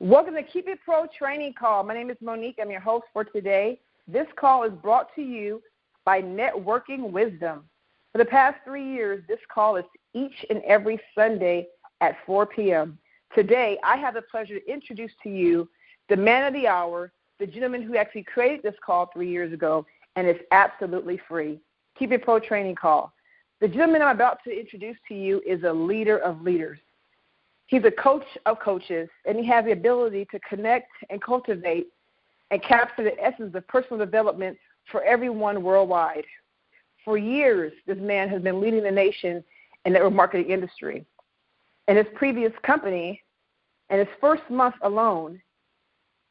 Welcome to Keep It Pro Training Call. My name is Monique. I'm your host for today. This call is brought to you by Networking Wisdom. For the past 3 years, this call is each and every Sunday at 4 p.m. Today, I have the pleasure to introduce to you the man of the hour, the gentleman who actually created this call 3 years ago, and it's absolutely free. Keep It Pro Training Call. The gentleman I'm about to introduce to you is a leader of leaders. He's a coach of coaches, and he has the ability to connect and cultivate and capture the essence of personal development for everyone worldwide. For years, this man has been leading the nation in the network marketing industry. In his previous company, in his first month alone,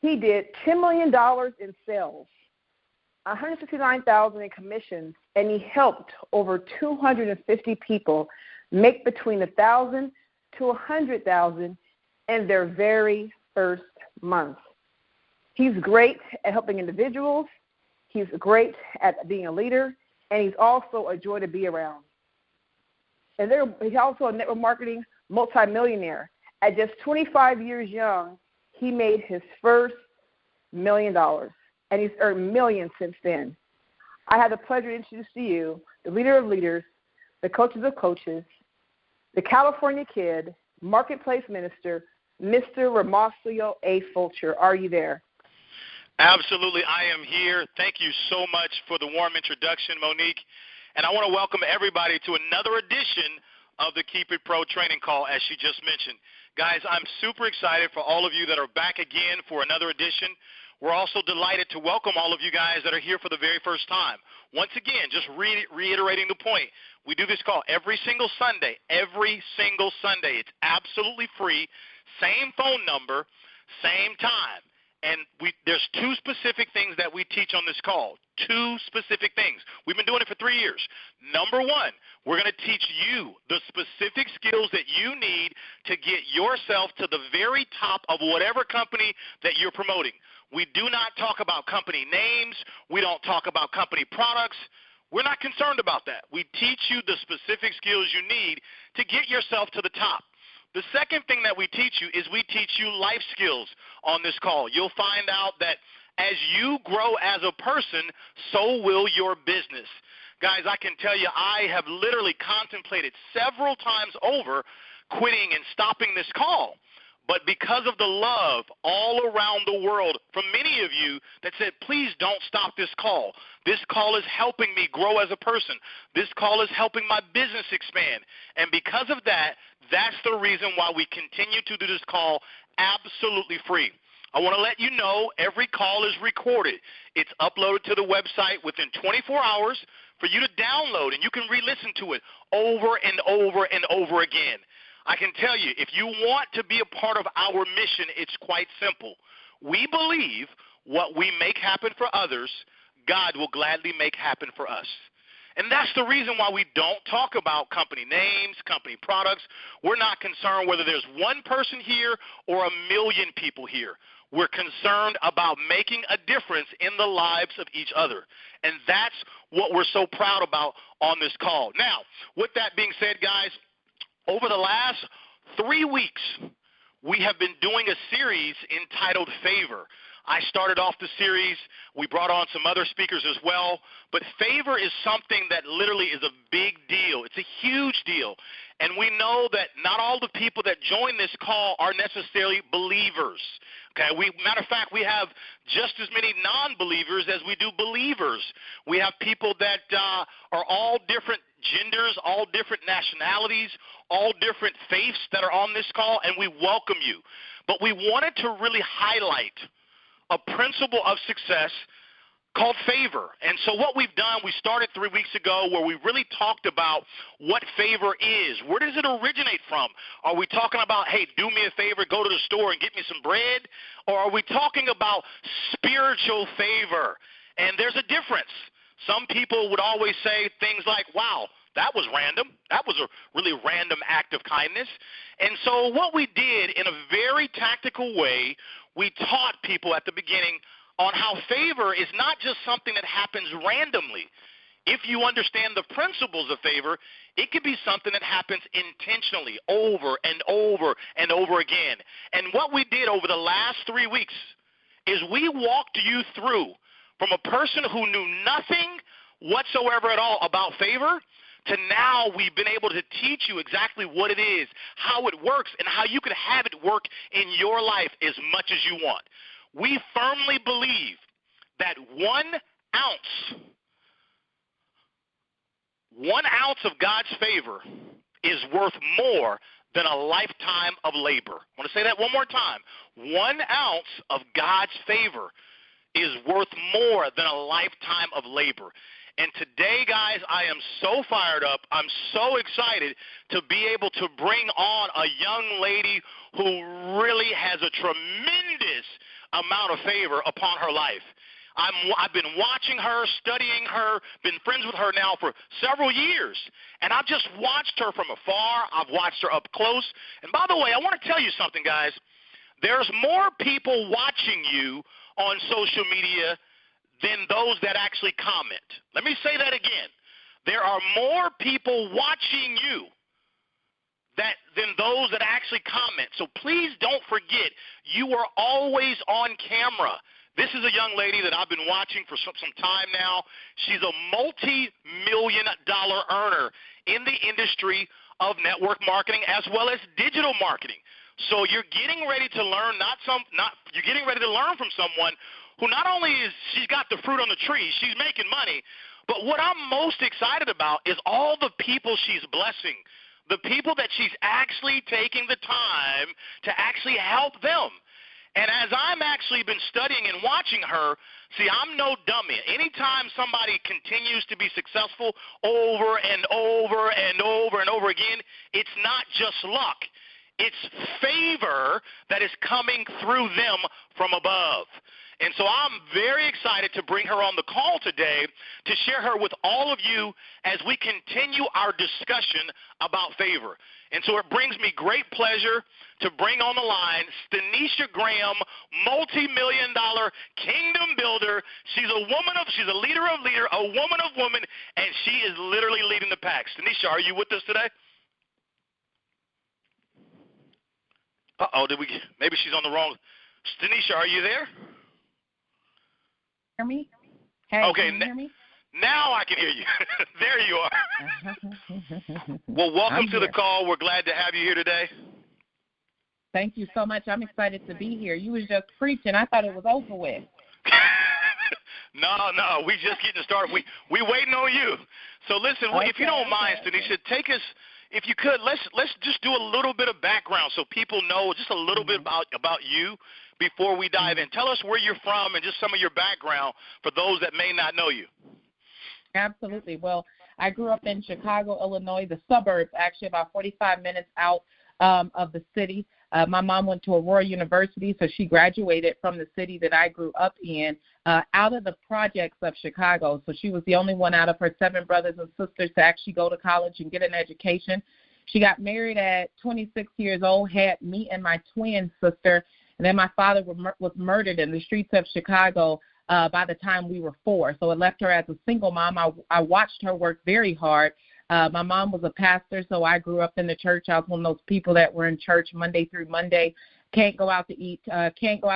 he did $10 million in sales, $159,000 in commissions, and he helped over 250 people make between $1,000 to $100,000 in their very first month. He's great at helping individuals. He's great at being a leader, and he's also a joy to be around. And he's also a network marketing multimillionaire. At just 25 years young, he made his first $1 million, and he's earned millions since then. I have the pleasure to introduce to you the leader of leaders, the coaches of coaches, the California Kid, Marketplace Minister, Mr. Ramasio A. Fulcher. Are you there? Absolutely, I am here. Thank you so much for the warm introduction, Monique. And I want to welcome everybody to another edition of the Keep It Pro Training Call, as she just mentioned. Guys, I'm super excited for all of you that are back again for another edition. We're also delighted to welcome all of you guys that are here for the very first time. Once again, just reiterating the point, we do this call every single Sunday. It's absolutely free, same phone number, same time. And there's two specific things that we teach on this call, two specific things. We've been doing it for 3 years. Number one, we're going to teach you the specific skills that you need to get yourself to the very top of whatever company that you're promoting. We do not talk about company names. We don't talk about company products. We're not concerned about that. We teach you the specific skills you need to get yourself to the top. The second thing that we teach you is we teach you life skills on this call. You'll find out that as you grow as a person, so will your business. Guys, I can tell you I have literally contemplated several times over quitting and stopping this call. But because of the love all around the world from many of you that said, please don't stop this call. This call is helping me grow as a person. This call is helping my business expand. And because of that, that's the reason why we continue to do this call absolutely free. I want to let you know every call is recorded. It's uploaded to the website within 24 hours for you to download, and you can re-listen to it over and over and over again. I can tell you, if you want to be a part of our mission, it's quite simple. We believe what we make happen for others, God will gladly make happen for us. And that's the reason why we don't talk about company names, company products. We're not concerned whether there's one person here or 1 million people here. We're concerned about making a difference in the lives of each other. And that's what we're so proud about on this call. Now, with that being said, guys, over the last 3 weeks, we have been doing a series entitled Favor. I started off the series. We brought on some other speakers as well. But favor is something that literally is a big deal. It's a huge deal. And we know that not all the people that join this call are necessarily believers. Okay, matter of fact, we have just as many non-believers as we do believers. We have people that are all different genders, all different nationalities, all different faiths that are on this call, and we welcome you. But we wanted to really highlight a principle of success called favor. And so what we've done, we started 3 weeks ago where we really talked about what favor is. Where does it originate from? Are we talking about, hey, do me a favor, go to the store and get me some bread? Or are we talking about spiritual favor? And there's a difference. Some people would always say things like, wow, that was random. That was a really random act of kindness. And so what we did in a very tactical way, we taught people at the beginning on how favor is not just something that happens randomly. if you understand the principles of favor, it could be something that happens intentionally over and over and over again. And what we did over the last 3 weeks is we walked you through from a person who knew nothing whatsoever at all about favor to now we've been able to teach you exactly what it is, how it works, and how you can have it work in your life as much as you want. We firmly believe that 1 ounce of God's favor is worth more than a lifetime of labor. I want to say that one more time. 1 ounce of God's favor is worth more than a lifetime of labor. And today, guys, I am so fired up. I'm so excited to be able to bring on a young lady who really has a tremendous amount of favor upon her life. I've been watching her, studying her, been friends with her now for several years, and I've just watched her from afar. I've watched her up close. And by the way, I want to tell you something, guys. There's more people watching you on social media than those that actually comment. Let me say that again. There are more people watching you than those that actually comment. So please don't forget, you are always on camera. This is a young lady that I've been watching for some time now. She's a multi-million-dollar earner in the industry of network marketing as well as digital marketing. So you're getting ready to learn you're getting ready to learn from someone who not only is she's got the fruit on the tree, she's making money, but what I'm most excited about is all the people she's blessing, the people that she's actually taking the time to actually help them. And as I'm actually been studying and watching her, see, I'm no dummy. Anytime somebody continues to be successful over and over and over and over again, it's not just luck. It's favor that is coming through them from above. And so I'm very excited to bring her on the call today to share her with all of you as we continue our discussion about favor. And so it brings me great pleasure to bring on the line Stanecia Graham, multi-million-dollar kingdom builder. She's a leader of leaders, a woman of women, and she is literally leading the pack. Stanecia, are you with us today? Maybe she's on the wrong. Stanecia, are you there? Hear me? Hey, okay, can you hear me? Now I can hear you. There you are. Well, welcome to the call. We're glad to have you here today. Thank you so much. I'm excited to be here. You was just preaching. I thought it was over with. No, we just getting started. We waiting on you. So listen, if you don't mind, Stanecia, take us, if you could, let's just do a little bit of background so people know just a little bit about you before we dive in. Tell us where you're from and just some of your background for those that may not know you. Absolutely. Well, I grew up in Chicago, Illinois, the suburbs, actually about 45 minutes out of the city. My mom went to Aurora University, so she graduated from the city that I grew up in out of the projects of Chicago. So she was the only one out of her 7 brothers and sisters to actually go to college and get an education. She got married at 26 years old, had me and my twin sister, and then my father was murdered in the streets of Chicago by the time we were 4. So it left her as a single mom. I watched her work very hard. My mom was a pastor, so I grew up in the church. I was one of those people that were in church Monday through Monday. Can't go out to eat, can't go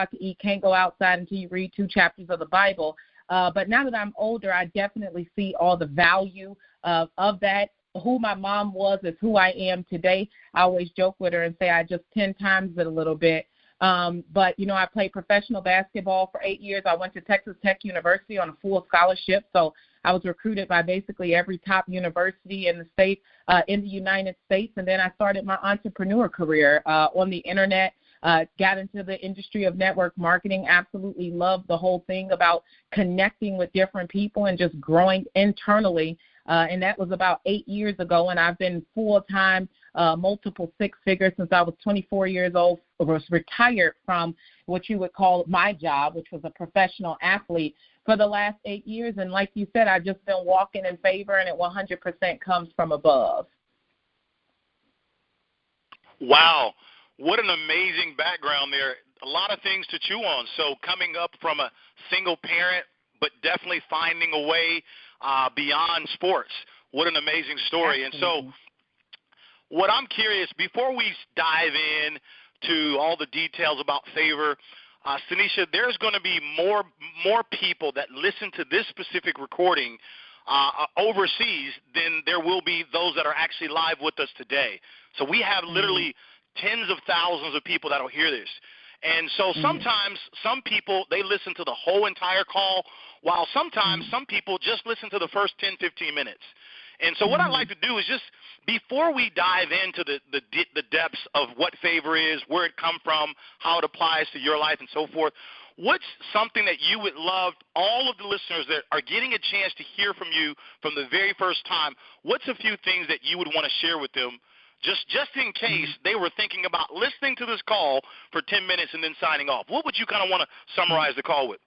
outside until you read 2 chapters of the Bible. But now that I'm older, I definitely see all the value of that. Who my mom was is who I am today. I always joke with her and say I just 10 times it a little bit. But, I played professional basketball for 8 years. I went to Texas Tech University on a full scholarship, so I was recruited by basically every top university in the state, in the United States. And then I started my entrepreneur career on the Internet, got into the industry of network marketing, absolutely loved the whole thing about connecting with different people and just growing internally. And that was about 8 years ago, and I've been full-time, multiple 6 figures since I was 24 years old. I was retired from what you would call my job, which was a professional athlete, for the last 8 years. And like you said, I've just been walking in favor, and it 100% comes from above. Wow. What an amazing background there. A lot of things to chew on. So coming up from a single parent, but definitely finding a way beyond sports. What an amazing story. Absolutely. And so what I'm curious, before we dive in to all the details about favor, Stanecia, there's going to be more people that listen to this specific recording overseas than there will be those that are actually live with us today. So we have literally tens of thousands of people that will hear this. And so sometimes some people, they listen to the whole entire call, while sometimes some people just listen to the first 10, 15 minutes. And so what I'd like to do is just, before we dive into the depths of what favor is, where it come from, how it applies to your life and so forth, what's something that you would love all of the listeners that are getting a chance to hear from you from the very first time, what's a few things that you would want to share with them just in case they were thinking about listening to this call for 10 minutes and then signing off? What would you kind of want to summarize the call with?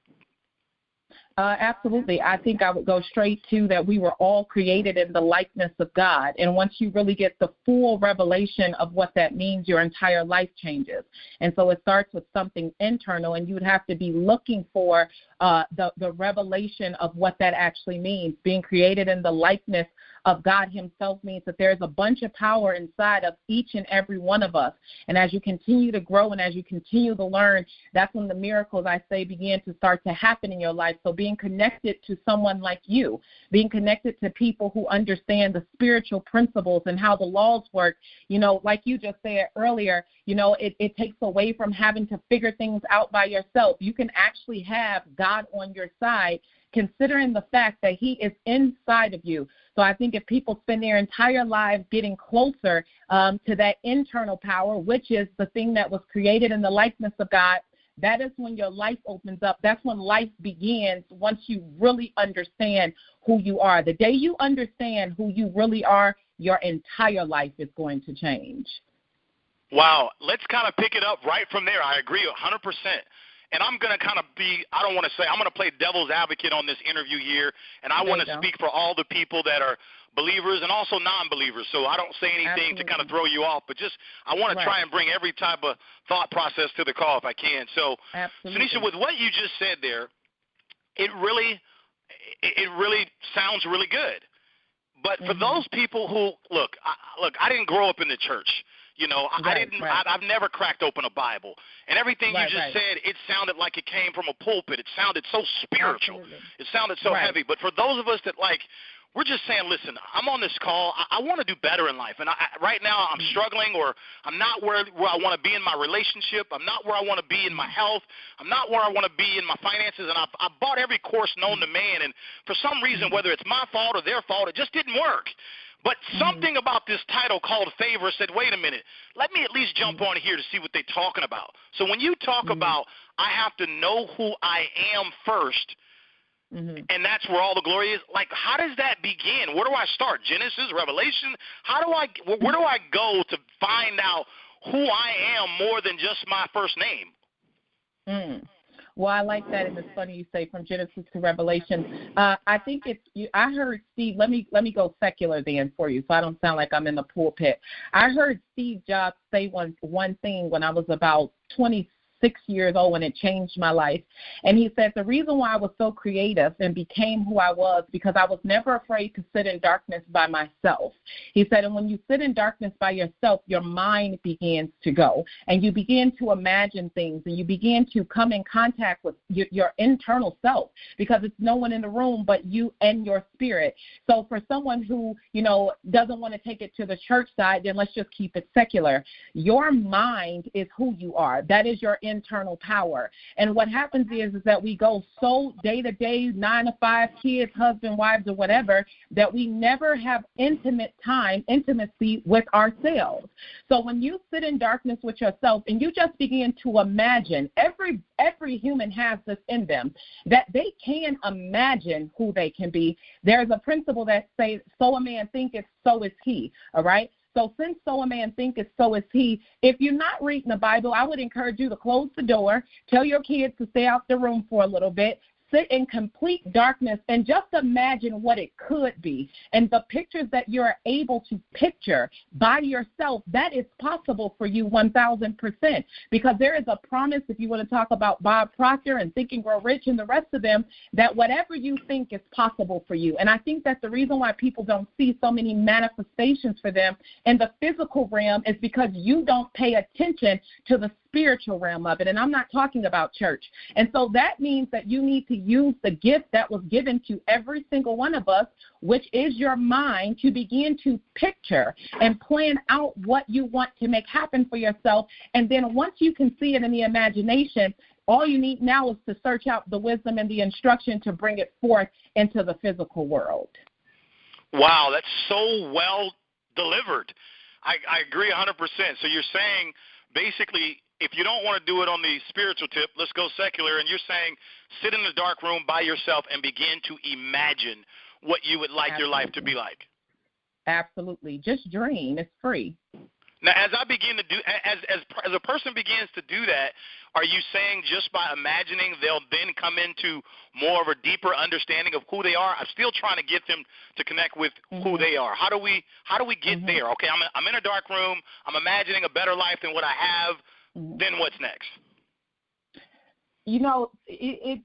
Absolutely. I think I would go straight to that we were all created in the likeness of God. And once you really get the full revelation of what that means, your entire life changes. And so it starts with something internal, and you would have to be looking for the revelation of what that actually means. Being created in the likeness of God himself means that there's a bunch of power inside of each and every one of us. And as you continue to grow and as you continue to learn, that's when the miracles, I say, begin to start to happen in your life. So being connected to someone like you, being connected to people who understand the spiritual principles and how the laws work, like you just said earlier, it takes away from having to figure things out by yourself. You can actually have God on your side, considering the fact that he is inside of you. So I think if people spend their entire lives getting closer to that internal power, which is the thing that was created in the likeness of God, that is when your life opens up. That's when life begins, once you really understand who you are. The day you understand who you really are, your entire life is going to change. Wow. Let's kind of pick it up right from there. I agree 100%. And I'm going to kind of I'm going to play devil's advocate on this interview here, and I want to speak for all the people that are believers and also non-believers. So I don't say anything to kind of throw you off, but just I want to try and bring every type of thought process to the call if I can. So, Stanecia, with what you just said there, it really sounds really good. But for those people who, look, I didn't grow up in the church. I've never cracked open a Bible. And everything you just said, it sounded like it came from a pulpit. It sounded so spiritual. Absolutely. It sounded so heavy. But for those of us that, we're just saying, listen, I'm on this call. I want to do better in life. And right now I'm struggling, or I'm not where I want to be in my relationship. I'm not where I want to be in my health. I'm not where I want to be in my finances. And I bought every course known to man. And for some reason, whether it's my fault or their fault, it just didn't work. But something about this title called favor said, wait a minute, let me at least jump on here to see what they're talking about. So when you talk about I have to know who I am first, and that's where all the glory is, how does that begin? Where do I start? Genesis, Revelation? Where do I go to find out who I am more than just my first name? Well, I like that, and it's funny you say from Genesis to Revelation. I think I heard Steve. Let me go secular then for you, so I don't sound like I'm in the pulpit. I heard Steve Jobs say one thing when I was about 26 years old, and it changed my life. And he said the reason why I was so creative and became who I was because I was never afraid to sit in darkness by myself. He said, and when you sit in darkness by yourself, your mind begins to go, and you begin to imagine things, and you begin to come in contact with your internal self, because it's no one in the room but you and your spirit. So for someone who, doesn't want to take it to the church side, then let's just keep it secular. Your mind is who you are. That is your internal power. And what happens is that we go so day to day, 9 to 5, kids, husband, wives, or whatever, that we never have intimacy with ourselves. So when you sit in darkness with yourself and you just begin to imagine, every human has this in them, that they can imagine who they can be. There's a principle that says, so a man thinketh, so is he. All right? So since so a man thinketh, so is he, if you're not reading the Bible, I would encourage you to close the door, tell your kids to stay out the room for a little bit, sit in complete darkness and just imagine what it could be. And the pictures that you're able to picture by yourself, that is possible for you 1,000%. Because there is a promise, if you want to talk about Bob Proctor and Think and Grow Rich and the rest of them, that whatever you think is possible for you. And I think that the reason why people don't see so many manifestations for them in the physical realm is because you don't pay attention to the spiritual realm of it. And I'm not talking about church. And so that means that you need to use the gift that was given to every single one of us, which is your mind, to begin to picture and plan out what you want to make happen for yourself. And then once you can see it in the imagination, all you need now is to search out the wisdom and the instruction to bring it forth into the physical world. Wow, that's so well delivered. I agree 100%. So you're saying basically, if you don't want to do it on the spiritual tip, let's go secular, and you're saying sit in the dark room by yourself and begin to imagine what you would like your life to be like. Absolutely. Just dream. It's free. Now, as I begin to do, as a person begins to do that, are you saying just by imagining they'll then come into more of a deeper understanding of who they are? I'm still trying to get them to connect with who they are. How do we get there? Okay, I'm in a dark room. I'm imagining a better life than what I have. Then what's next? You know,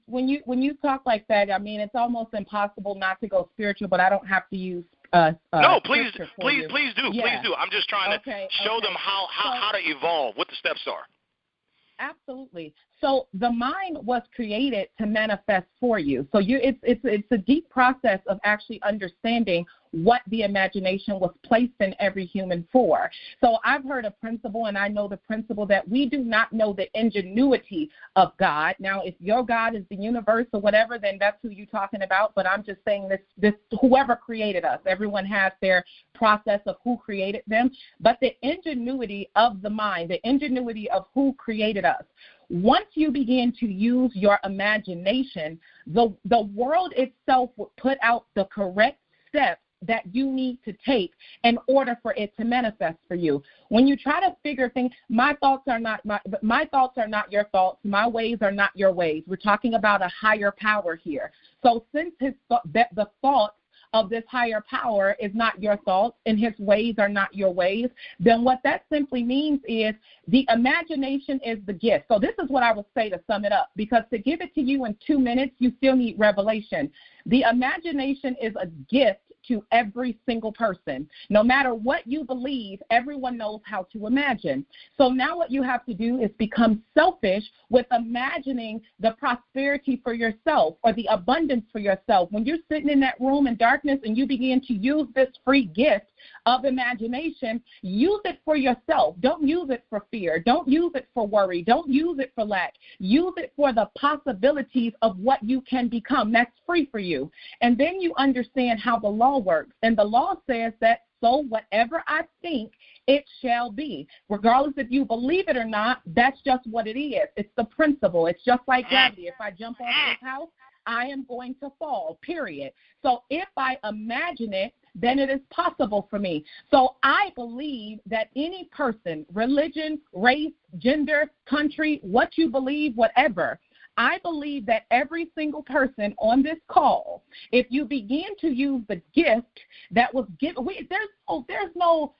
when you talk like that, I mean, it's almost impossible not to go spiritual, but I don't have to use no, please do. Yeah. Please do. I'm just trying to show them how to evolve, what the steps are. Absolutely. So the mind was created to manifest for you. So it's a deep process of actually understanding what the imagination was placed in every human for. So I've heard a principle, and I know the principle that we do not know the ingenuity of God. Now, if your God is the universe or whatever, then that's who you're talking about. But I'm just saying this whoever created us, everyone has their process of who created them. But the ingenuity of the mind, the ingenuity of who created us, once you begin to use your imagination, the world itself will put out the correct steps that you need to take in order for it to manifest for you. When you try to figure things, my thoughts are not your thoughts. My ways are not your ways. We're talking about a higher power here. So since the thoughts of this higher power is not your thoughts and his ways are not your ways, then what that simply means is the imagination is the gift. So this is what I would say to sum it up, because to give it to you in 2 minutes, you still need revelation. The imagination is a gift to every single person. No matter what you believe, everyone knows how to imagine. So now what you have to do is become selfish with imagining the prosperity for yourself or the abundance for yourself. When you're sitting in that room in darkness and you begin to use this free gift of imagination, use it for yourself. Don't use it for fear. Don't use it for worry. Don't use it for lack. Use it for the possibilities of what you can become. That's free for you. And then you understand how the law works. And the law says that, so whatever I think, it shall be. Regardless if you believe it or not, that's just what it is. It's the principle. It's just like gravity. If I jump off this house, I am going to fall, period. So if I imagine it, then it is possible for me. So I believe that any person, religion, race, gender, country, what you believe, whatever, I believe that every single person on this call, if you begin to use the gift that was given, there's no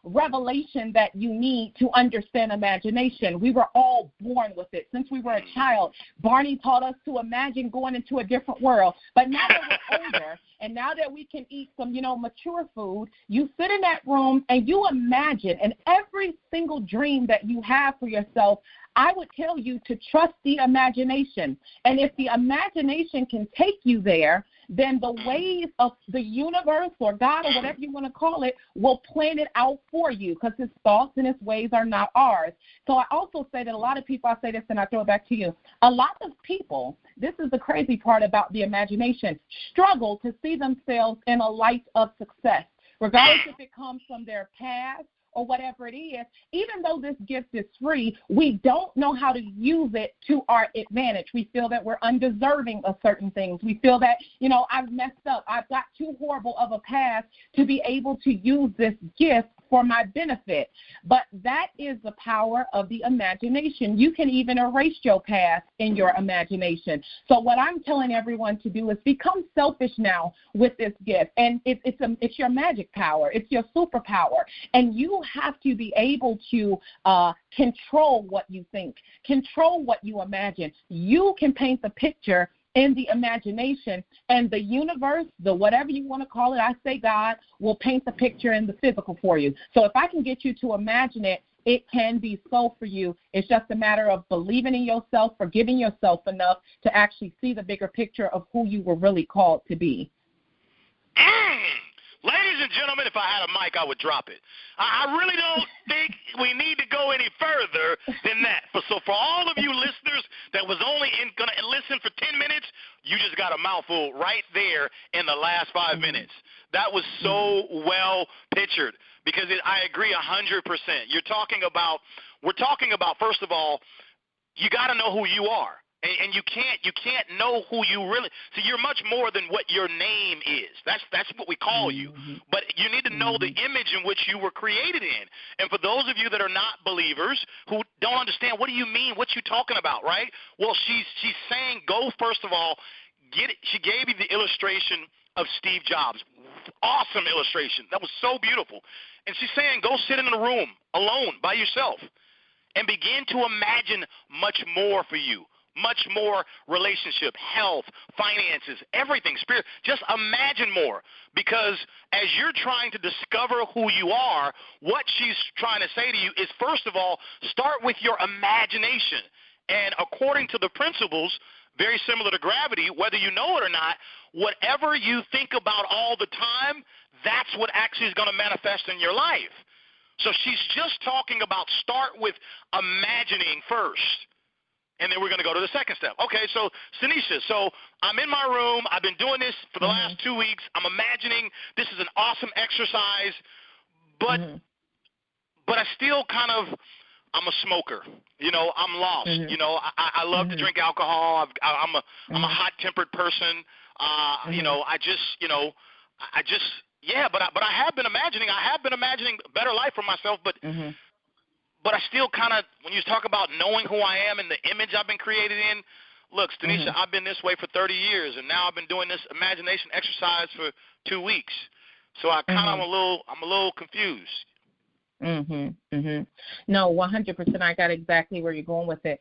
revelation that you need to understand imagination. We were all born with it. Since we were a child, Barney taught us to imagine going into a different world. But now that we're older and now that we can eat some, mature food, you sit in that room and you imagine, and every single dream that you have for yourself, I would tell you to trust the imagination. And if the imagination can take you there, then the ways of the universe or God or whatever you want to call it will plan it out for you, because his thoughts and his ways are not ours. So I also say that a lot of people, I say this and I throw it back to you, a lot of people, this is the crazy part about the imagination, struggle to see themselves in a light of success, regardless if it comes from their past or whatever it is. Even though this gift is free, we don't know how to use it to our advantage. We feel that we're undeserving of certain things. We feel that, I've messed up. I've got too horrible of a past to be able to use this gift for my benefit. But that is the power of the imagination. You can even erase your past in your imagination. So what I'm telling everyone to do is become selfish now with this gift. And it's your magic power. It's your superpower. And you have to be able to control what you think, control what you imagine. You can paint the picture in the imagination, and the universe, the whatever you want to call it, I say God, will paint the picture in the physical for you. So if I can get you to imagine it, it can be so for you. It's just a matter of believing in yourself, forgiving yourself enough to actually see the bigger picture of who you were really called to be. Ladies and gentlemen, if I had a mic, I would drop it. I really don't think we need to go any further than that. So for all of you listeners that was only going to listen for 10 minutes, you just got a mouthful right there in the last 5 minutes. That was so well pictured because I agree 100%. We're talking about, first of all, you got to know who you are. And you can't know who you really. So you're much more than what your name is. That's what we call you. But you need to know the image in which you were created in. And for those of you that are not believers who don't understand, what do you mean? What you talking about, right? Well, she's saying go first of all. Get it. She gave you the illustration of Steve Jobs. Awesome illustration. That was so beautiful. And she's saying go sit in a room alone by yourself and begin to imagine much more for you. Much more relationship, health, finances, everything, spirit. Just imagine more, because as you're trying to discover who you are, what she's trying to say to you is, first of all, start with your imagination. And according to the principles, very similar to gravity, whether you know it or not, whatever you think about all the time, that's what actually is going to manifest in your life. So she's just talking about start with imagining first. And then we're going to go to the second step. Okay, so Stanecia, so I'm in my room. I've been doing this for the last 2 weeks. I'm imagining this is an awesome exercise, but I still I'm a smoker. You know, I'm lost. You know, I love to drink alcohol. I'm a hot-tempered person. You know, but I have been imagining. A better life for myself, but. But I still when you talk about knowing who I am and the image I've been created in, look, Stanecia, I've been this way for 30 years, and now I've been doing this imagination exercise for 2 weeks. So I'm a little confused. No, 100%. I got exactly where you're going with it.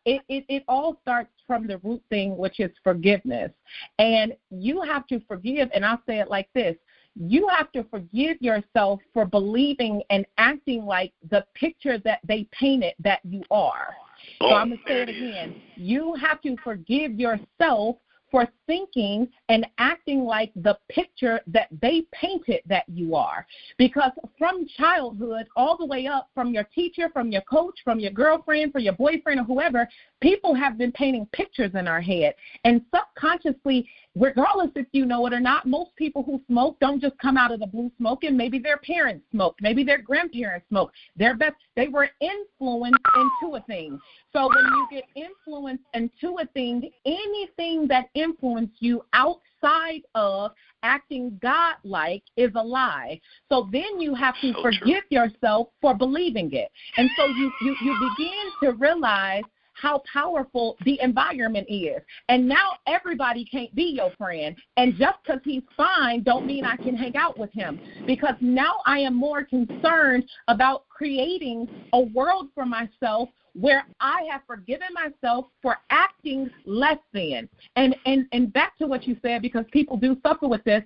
It all starts from the root thing, which is forgiveness. And you have to forgive, and I'll say it like this. You have to forgive yourself for believing and acting like the picture that they painted that you are. So I'm going to say it again. You have to forgive yourself for thinking and acting like the picture that they painted that you are. Because from childhood all the way up, from your teacher, from your coach, from your girlfriend, from your boyfriend or whoever, people have been painting pictures in our head. And subconsciously, regardless if you know it or not, most people who smoke don't just come out of the blue smoking. Maybe their parents smoked. Maybe their grandparents smoked. They were influenced into a thing. So when you get influenced into a thing, anything that influenced you outside of acting God-like is a lie. So then you have to forgive yourself for believing it. And so you begin to realize how powerful the environment is. And now everybody can't be your friend. And just because he's fine don't mean I can hang out with him. Because now I am more concerned about creating a world for myself where I have forgiven myself for acting less than. And back to what you said, because people do suffer with this,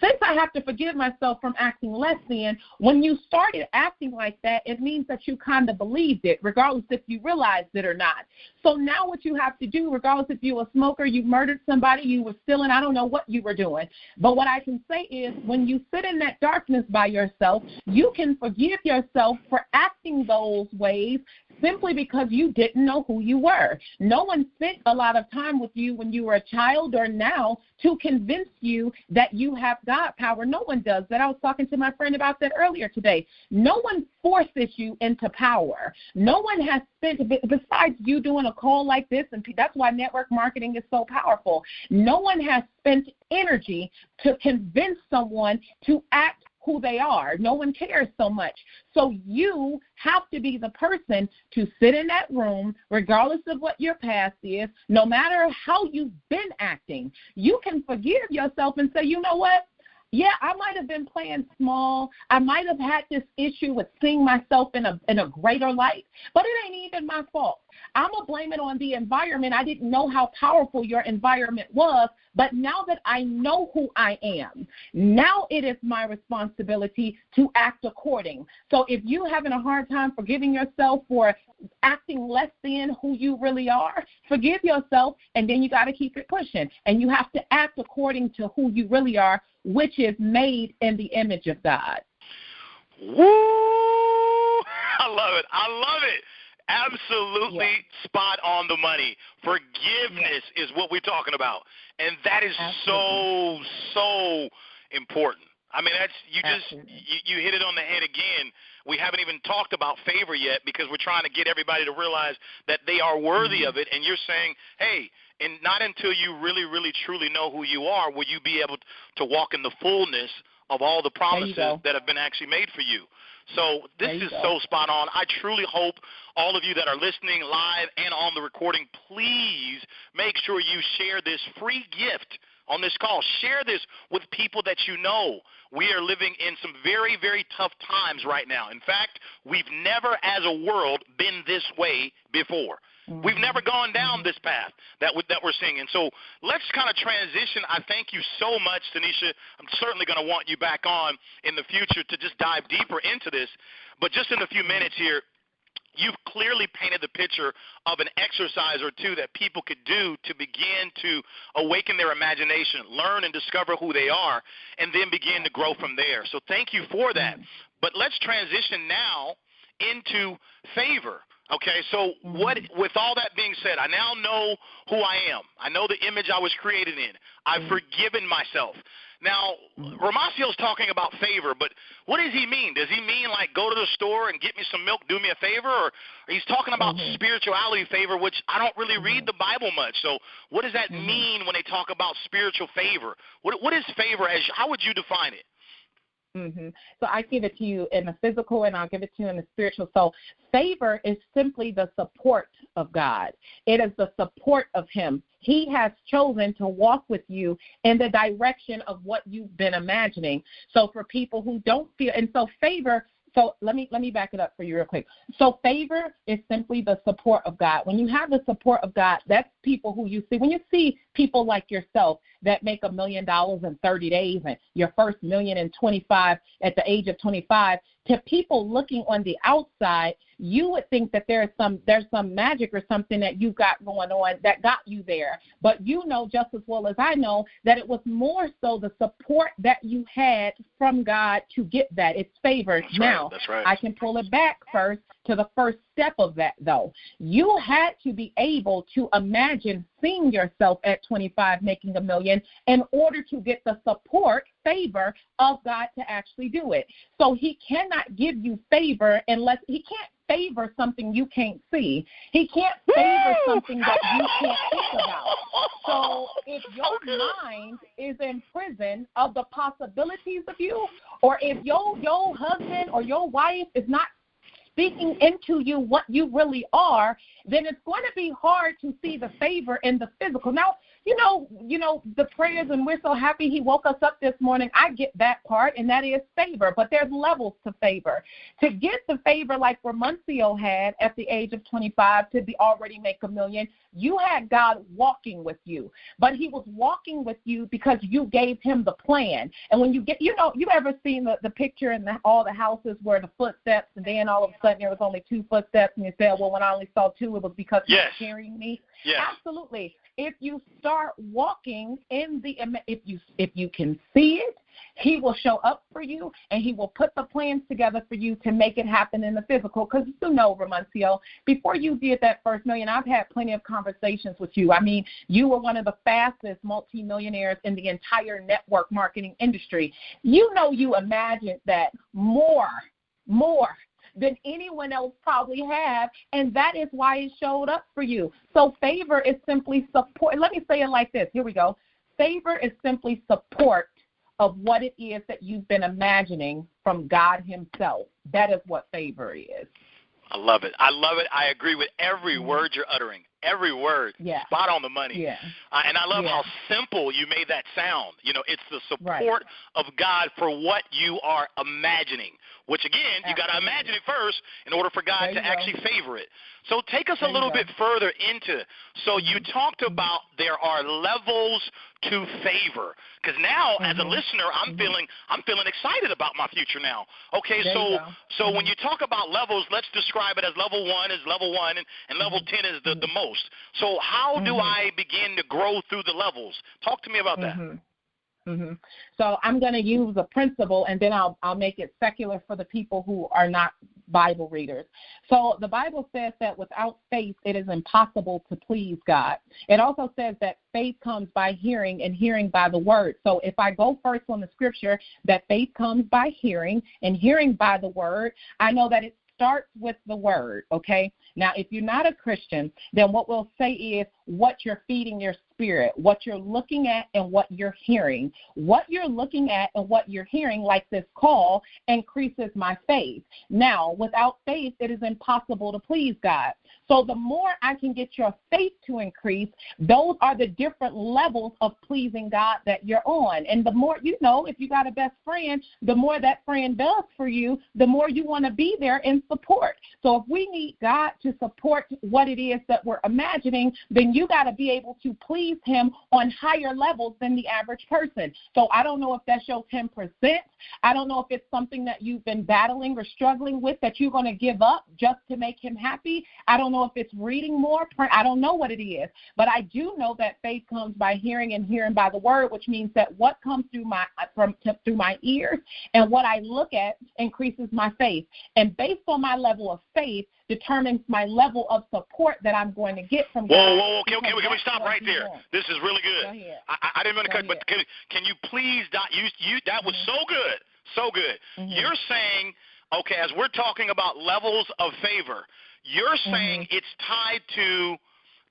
since I have to forgive myself from acting less than, when you started acting like that, it means that you kind of believed it, regardless if you realized it or not. So now what you have to do, regardless if you're a smoker, you murdered somebody, you were stealing, I don't know what you were doing. But what I can say is when you sit in that darkness by yourself, you can forgive yourself for acting those ways simply because you didn't know who you were. No one spent a lot of time with you when you were a child or now to convince you that you have God power. No one does that. I was talking to my friend about that earlier today. No one forces you into power. No one has spent, besides you doing a call like this, and that's why network marketing is so powerful, no one has spent energy to convince someone to act who they are. No one cares so much. So you have to be the person to sit in that room, regardless of what your past is, no matter how you've been acting. You can forgive yourself and say, you know what? Yeah, I might have been playing small. I might have had this issue with seeing myself in a greater light, but it ain't even my fault. I'm going to blame it on the environment. I didn't know how powerful your environment was, but now that I know who I am, now it is my responsibility to act according. So if you're having a hard time forgiving yourself for acting less than who you really are, forgive yourself, and then you got to keep it pushing. And you have to act according to who you really are, which is made in the image of God. Woo! I love it. I love it. Absolutely spot on the money. Forgiveness is what we're talking about. And that is so important. I mean, that's you hit it on the head again. We haven't even talked about favor yet because we're trying to get everybody to realize that they are worthy of it. And you're saying, hey, and not until you really, really, truly know who you are will you be able to walk in the fullness of all the promises that have been actually made for you. So this is so spot on. I truly hope all of you that are listening live and on the recording, please make sure you share this free gift on this call. Share this with people that you know. We are living in some very, very tough times right now. In fact, we've never as a world been this way before. We've never gone down this path that we're seeing. And so let's kind of transition. I thank you so much, Stanecia. I'm certainly going to want you back on in the future to just dive deeper into this. But just in a few minutes here, you've clearly painted the picture of an exercise or two that people could do to begin to awaken their imagination, learn and discover who they are, and then begin to grow from there. So thank you for that. But let's transition now into favor. Okay, so with all that being said, I now know who I am. I know the image I was created in. I've forgiven myself. Now, Ramacio's talking about favor, but what does he mean? Does he mean like go to the store and get me some milk, do me a favor? Or he's talking about spirituality favor, which I don't really read the Bible much. So what does that mean when they talk about spiritual favor? What is favor? How would you define it? So I give it to you in the physical and I'll give it to you in the spiritual. So favor is simply the support of God. It is the support of him. He has chosen to walk with you in the direction of what you've been imagining. So for people who don't feel, and so favor, so let me back it up for you real quick. So favor is simply the support of God. When you have the support of God, that's people who you see. When you see people like yourself that make $1 million in 30 days and your first $1 million in 25 at the age of 25, to people looking on the outside, you would think that there's some magic or something that you got going on that got you there. But you know just as well as I know that it was more so the support that you had from God to get that. It's favor. That's right. I can pull it back first to the first step of that, though. You had to be able to imagine seeing yourself at 25 making $1 million in order to get the support, favor of God to actually do it. So he cannot give you favor unless he can't favor something you can't see. He can't favor something that you can't think about. So if your mind is in prison of the possibilities of you, or if your husband or your wife is not speaking into you what you really are, then it's going to be hard to see the favor in the physical. Now, you know, the prayers, and we're so happy he woke us up this morning. I get that part, and that is favor, but there's levels to favor. To get the favor like Ramuncio had at the age of 25 to be already make $1 million, you had God walking with you, but he was walking with you because you gave him the plan. And when you get, you ever seen the picture in all the houses where the footsteps, and then all of a sudden there was only 2 footsteps, and you said, well, when I only saw 2, it was because he was carrying me. Yes. Absolutely. If you start walking in if you can see it, he will show up for you, and he will put the plans together for you to make it happen in the physical. Because you know, Ramuncio, before you did that first $1 million, I've had plenty of conversations with you. I mean, you were one of the fastest multimillionaires in the entire network marketing industry. You know, you imagined that more than anyone else probably have, and that is why it showed up for you. So favor is simply support. Let me say it like this. Here we go. Favor is simply support of what it is that you've been imagining from God himself. That is what favor is. I love it. I love it. I agree with every word you're uttering. Every word. Yeah. Spot on the money. Yeah. And I love how simple you made that sound. You know, it's the support of God for what you are imagining, which, again, you got to imagine it first in order for God to actually favor it. So take us a little bit further into, so you talked about there are levels to favor. Because now, as a listener, I'm feeling excited about my future now. Okay, so when you talk about levels, let's describe it as level 1 is level 1, and level 10 is the most. So how do I begin to grow through the levels? Talk to me about that. So I'm going to use a principle, and then I'll make it secular for the people who are not Bible readers. So the Bible says that without faith, it is impossible to please God. It also says that faith comes by hearing, and hearing by the word. So if I go first on the scripture, that faith comes by hearing, and hearing by the word, I know that it starts with the word, okay? Now, if you're not a Christian, then what we'll say is what you're feeding your spirit, what you're looking at and what you're hearing. What you're looking at and what you're hearing, like this call, increases my faith. Now, without faith, it is impossible to please God. So the more I can get your faith to increase, those are the different levels of pleasing God that you're on. And the more, you know, if you got a best friend, the more that friend does for you, the more you want to be there in support. So if we need God to support what it is that we're imagining, then you got to be able to please him on higher levels than the average person. So I don't know if that's your 10%. I don't know if it's something that you've been battling or struggling with that you're going to give up just to make him happy. I don't know if it's reading more. I don't know what it is. But I do know that faith comes by hearing, and hearing by the word, which means that what comes through my ears and what I look at increases my faith. And based on my level of faith determines my level of support that I'm going to get from God. Whoa. Can we stop right there? This is really good. Go ahead. I didn't want to cut, but can you please, that was so good. So good. You're saying, okay, as we're talking about levels of favor, you're saying it's tied to,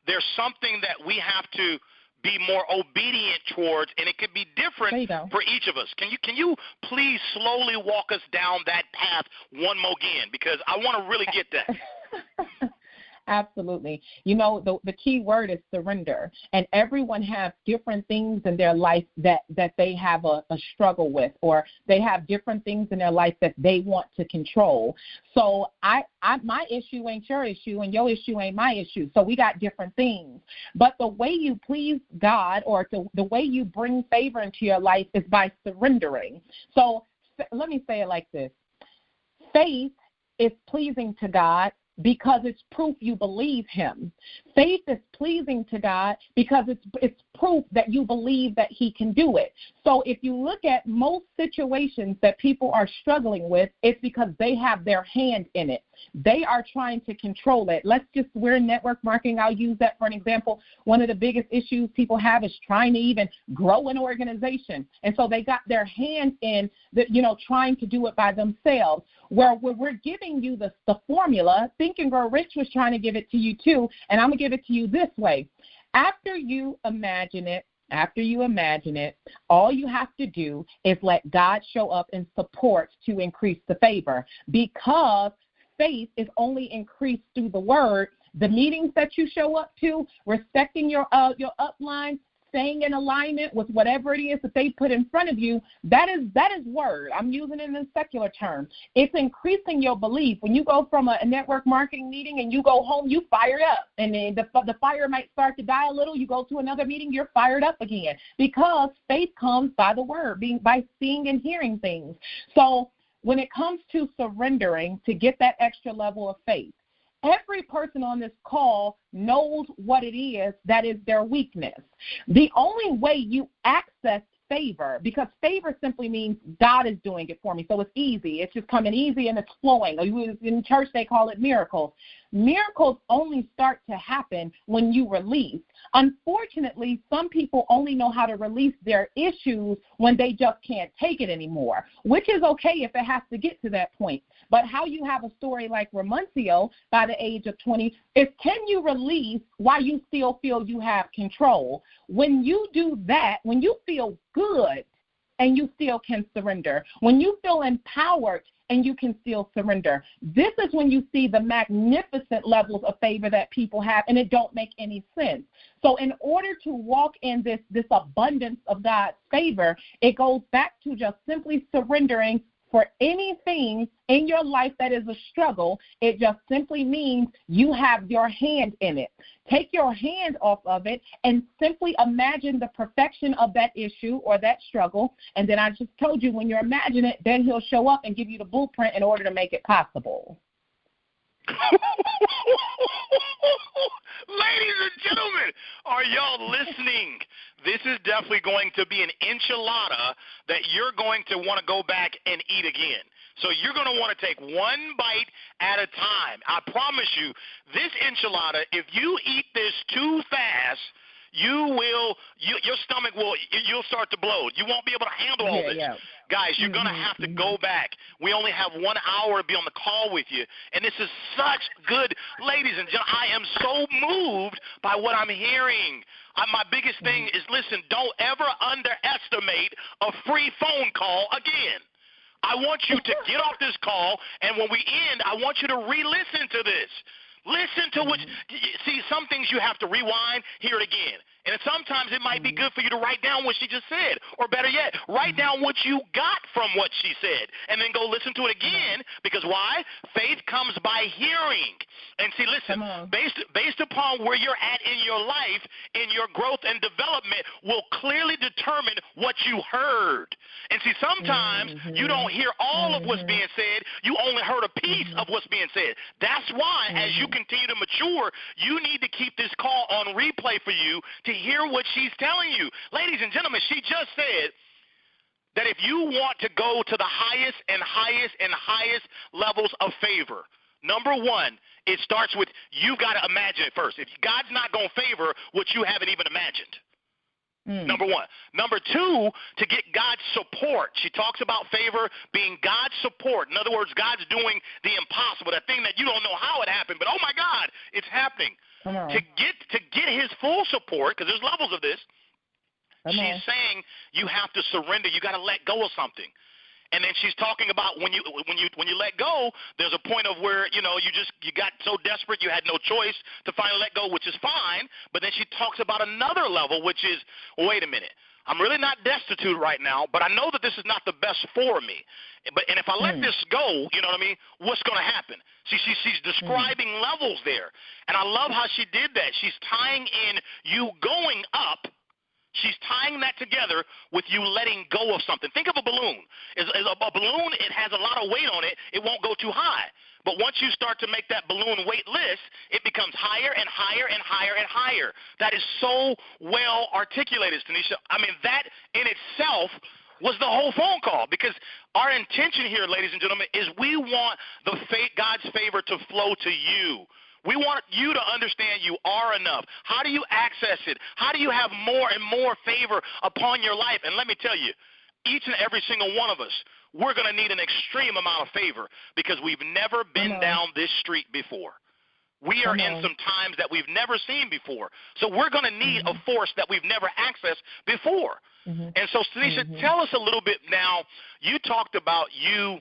there's something that we have to be more obedient towards, and it could be different for each of us. Can you please slowly walk us down that path one more again? Because I want to really get that. Absolutely. You know, the key word is surrender. And everyone has different things in their life that they have a struggle with, or they have different things in their life that they want to control. So my issue ain't your issue, and your issue ain't my issue. So we got different things. But the way you please God, or the way you bring favor into your life, is by surrendering. So let me say it like this. Faith is pleasing to God because it's proof you believe him. Faith is pleasing to God because it's proof that you believe that he can do it. So if you look at most situations that people are struggling with, it's because they have their hand in it. They are trying to control it. We're in network marketing. I'll use that for an example. One of the biggest issues people have is trying to even grow an organization. And so they got their hand in trying to do it by themselves. Where we're giving you the formula, Think and Grow Rich was trying to give it to you too, and I'm going to give it to you this way. After you imagine it, all you have to do is let God show up in support to increase the favor, because faith is only increased through the word. The meetings that you show up to, respecting your upline, staying in alignment with whatever it is that they put in front of you, that is word. I'm using it in a secular term. It's increasing your belief. When you go from a network marketing meeting and you go home, you fired up. And then the fire might start to die a little. You go to another meeting, you're fired up again. Because faith comes by the word, by seeing and hearing things. So when it comes to surrendering to get that extra level of faith, every person on this call knows what it is that is their weakness. The only way you access favor, because favor simply means God is doing it for me, so it's easy. It's just coming easy and it's flowing. In church, they call it miracles. Miracles only start to happen when you release. Unfortunately, some people only know how to release their issues when they just can't take it anymore, which is okay if it has to get to that point. But how you have a story like Ramuncio by the age of 20 is, can you release while you still feel you have control? When you do that, when you feel good, and you still can surrender. When you feel empowered and you can still surrender. This is when you see the magnificent levels of favor that people have, and it don't make any sense. So in order to walk in this abundance of God's favor, it goes back to just simply surrendering for anything in your life that is a struggle. It just simply means you have your hand in it. Take your hand off of it and simply imagine the perfection of that issue or that struggle. And then I just told you, when you imagine it, then he'll show up and give you the blueprint in order to make it possible. Ladies and gentlemen, are y'all listening? This is definitely going to be an enchilada that you're going to want to go back and eat again. So you're going to want to take one bite at a time. I promise you, this enchilada, if you eat this too fast, your stomach you'll start to blow. You won't be able to handle all this. Yeah. Guys, you're going to have to go back. We only have 1 hour to be on the call with you, and this is such good. Ladies and gentlemen, I am so moved by what I'm hearing. My biggest thing is, listen, don't ever underestimate a free phone call again. I want you to get off this call, and when we end, I want you to re-listen to this. Listen to what – see, some things you have to rewind, hear it again. And sometimes it might be good for you to write down what she just said, or better yet, write down what you got from what she said, and then go listen to it again, because why? Faith comes by hearing. And see, listen, based upon where you're at in your life, in your growth and development will clearly determine what you heard. And see, sometimes you don't hear all of what's being said. You only heard a piece of what's being said. That's why, as you continue to mature, you need to keep this call on replay for you to hear what she's telling you. Ladies and gentlemen, she just said that if you want to go to the highest and highest and highest levels of favor, number one, it starts with you got to imagine it first. If God's not going to favor what you haven't even imagined. Number one. Number two, to get God's support. She talks about favor being God's support. In other words, God's doing the impossible, that thing that you don't know how it happened, but oh my God, it's happening. To get his full support, because there's levels of this, she's saying you have to surrender. You got to let go of something. And then she's talking about when you let go, there's a point of where, you got so desperate you had no choice to finally let go, which is fine. But then she talks about another level, which is, wait a minute, I'm really not destitute right now, but I know that this is not the best for me. And if I let this go, you know what I mean, what's going to happen? See, she's describing levels there. And I love how she did that. She's tying in you going up. She's tying that together with you letting go of something. Think of a balloon. A balloon, it has a lot of weight on it. It won't go too high. But once you start to make that balloon weightless, it becomes higher and higher and higher and higher. That is so well articulated, Stanecia. I mean, that in itself was the whole phone call, because our intention here, ladies and gentlemen, is we want God's favor to flow to you. We want you to understand you are enough. How do you access it? How do you have more and more favor upon your life? And let me tell you, each and every single one of us, we're going to need an extreme amount of favor, because we've never been down this street before. We are in some times that we've never seen before. So we're going to need a force that we've never accessed before. And so, Stanecia, tell us a little bit now. You talked about you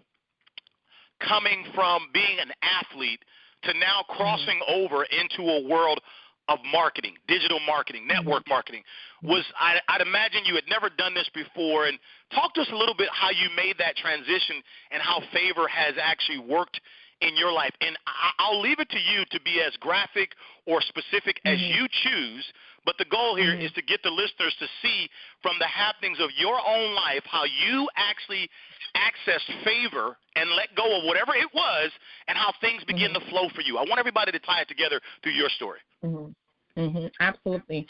coming from being an athlete to now crossing over into a world of marketing, digital marketing, network marketing. I'd imagine you had never done this before. And talk to us a little bit how you made that transition and how favor has actually worked in your life. And I'll leave it to you to be as graphic or specific as you choose, but the goal here is to get the listeners to see from the happenings of your own life how you actually accessed favor and let go of whatever it was, and how things begin to flow for you. I want everybody to tie it together through your story. Absolutely.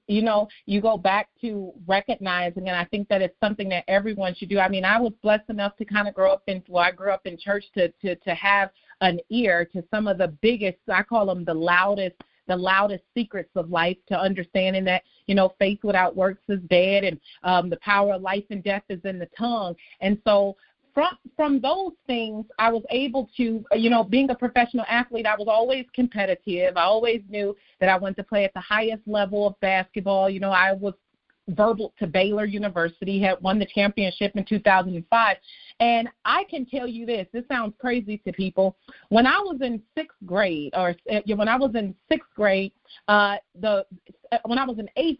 You go back to recognizing, and I think that it's something that everyone should do. I mean, I was blessed enough to kind of I grew up in church to have an ear to some of the biggest, I call them the loudest secrets of life, to understanding that, faith without works is dead, and the power of life and death is in the tongue. And so from those things, I was able to, being a professional athlete, I was always competitive. I always knew that I wanted to play at the highest level of basketball. I was verbal to Baylor University, had won the championship in 2005. And I can tell you this sounds crazy to people. When I was in sixth grade, when I was in eighth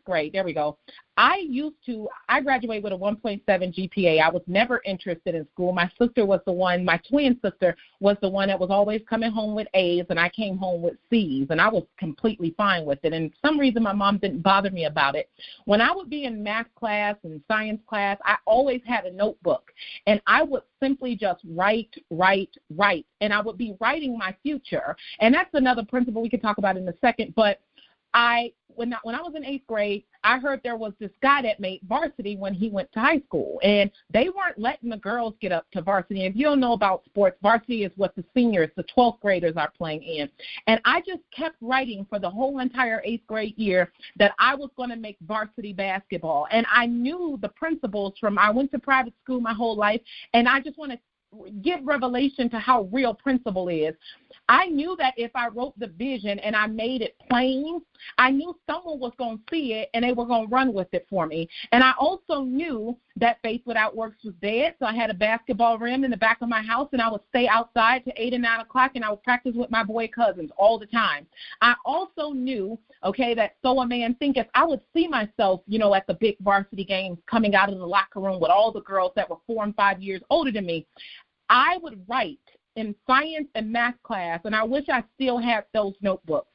grade, there we go, I graduated with a 1.7 GPA. I was never interested in school. My twin sister was the one that was always coming home with A's, and I came home with C's, and I was completely fine with it. And for some reason, my mom didn't bother me about it. When I would be in math class and science class, I always had a notebook, and I would simply just write, and I would be writing my future. And that's another principle we can talk about in a second, but when I was in eighth grade, I heard there was this guy that made varsity when he went to high school, and they weren't letting the girls get up to varsity. And if you don't know about sports, varsity is what the seniors, the 12th graders, are playing in. And I just kept writing for the whole entire eighth grade year that I was going to make varsity basketball. And I knew the principles I went to private school my whole life, and I just want to give revelation to how real principle is. I knew that if I wrote the vision and I made it plain, I knew someone was going to see it and they were going to run with it for me. And I also knew that faith without works was dead, so I had a basketball rim in the back of my house, and I would stay outside to 8 and 9 o'clock, and I would practice with my boy cousins all the time. I also knew, that so a man thinketh, I would see myself, at the big varsity games coming out of the locker room with all the girls that were 4 and 5 years older than me. I would write in science and math class, and I wish I still had those notebooks.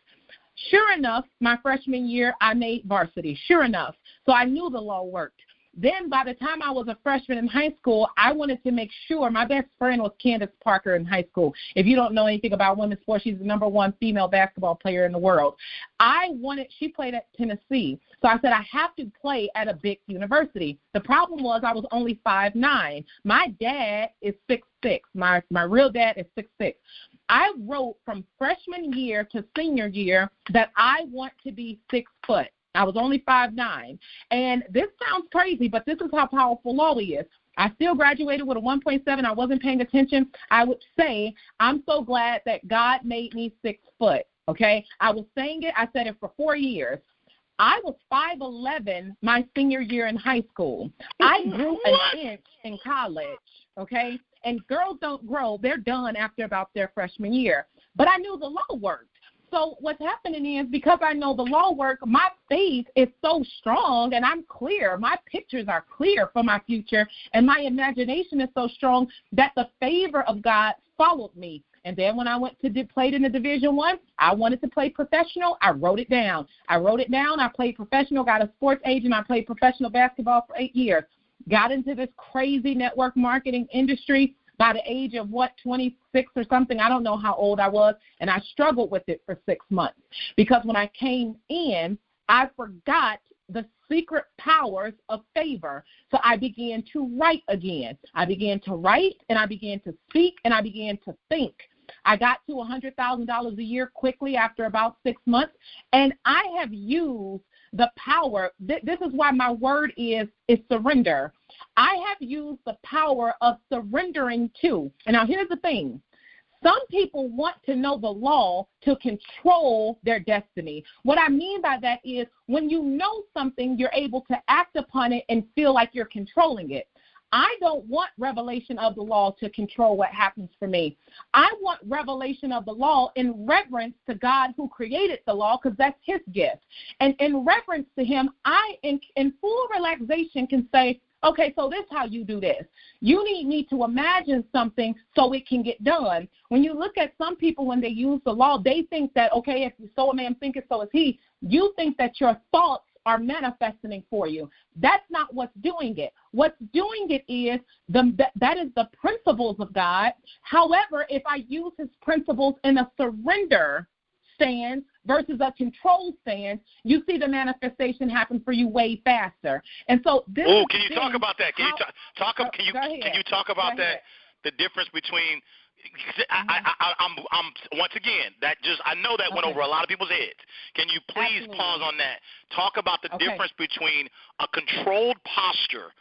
Sure enough, my freshman year, I made varsity, sure enough. So I knew the law worked. Then by the time I was a freshman in high school, I wanted to make sure. My best friend was Candace Parker in high school. If you don't know anything about women's sports, she's the #1 female basketball player in the world. She played at Tennessee. So I said, I have to play at a big university. The problem was I was only 5'9". My dad is 6'6". My real dad is 6'6". I wrote from freshman year to senior year that I want to be 6 foot. I was only 5'9". And this sounds crazy, but this is how powerful law is. I still graduated with a 1.7. I wasn't paying attention. I would say, I'm so glad that God made me 6 foot, okay? I was saying it. I said it for 4 years. I was 5'11" my senior year in high school. I grew an inch in college, okay? And girls don't grow. They're done after about their freshman year. But I knew the law worked. So what's happening is, because I know the law work, my faith is so strong, and I'm clear. My pictures are clear for my future, and my imagination is so strong that the favor of God followed me. And then when I played in the Division I wanted to play professional. I wrote it down. I played professional, got a sports agent. I played professional basketball for 8 years. Got into this crazy network marketing industry by the age of 26 or something. I don't know how old I was, and I struggled with it for 6 months, because when I came in, I forgot the secret powers of favor. So I began to write again. I began to write, and I began to speak, and I began to think. I got to $100,000 a year quickly after about 6 months, and I have used the power. This is why my word is surrender. I have used the power of surrendering to. And now here's the thing. Some people want to know the law to control their destiny. What I mean by that is, when you know something, you're able to act upon it and feel like you're controlling it. I don't want revelation of the law to control what happens for me. I want revelation of the law in reverence to God who created the law, because that's his gift. And in reverence to him, I, in full relaxation, can say, okay, so this is how you do this. You need me to imagine something so it can get done. When you look at some people, when they use the law, they think that, okay, if so a man thinketh, so is he. You think that your thoughts are manifesting for you. That's not what's doing it. What's doing it is that is the principles of God. However, if I use his principles in a surrender stance versus a control stance, you see the manifestation happen for you way faster. And so this. Oh, can you talk about that? Can you talk about that? The difference between. I'm once again, I know that went over a lot of people's heads. Can you please pause on that? Talk about the difference between a controlled posture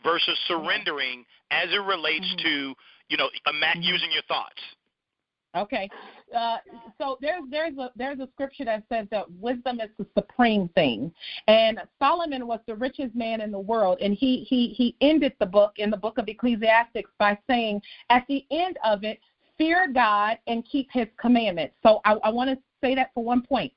versus surrendering as it relates to, using your thoughts. Okay, so there's a scripture that says that wisdom is the supreme thing, and Solomon was the richest man in the world, and he ended the book in the book of Ecclesiastes by saying at the end of it, fear God and keep His commandments. So I want to say that for one point.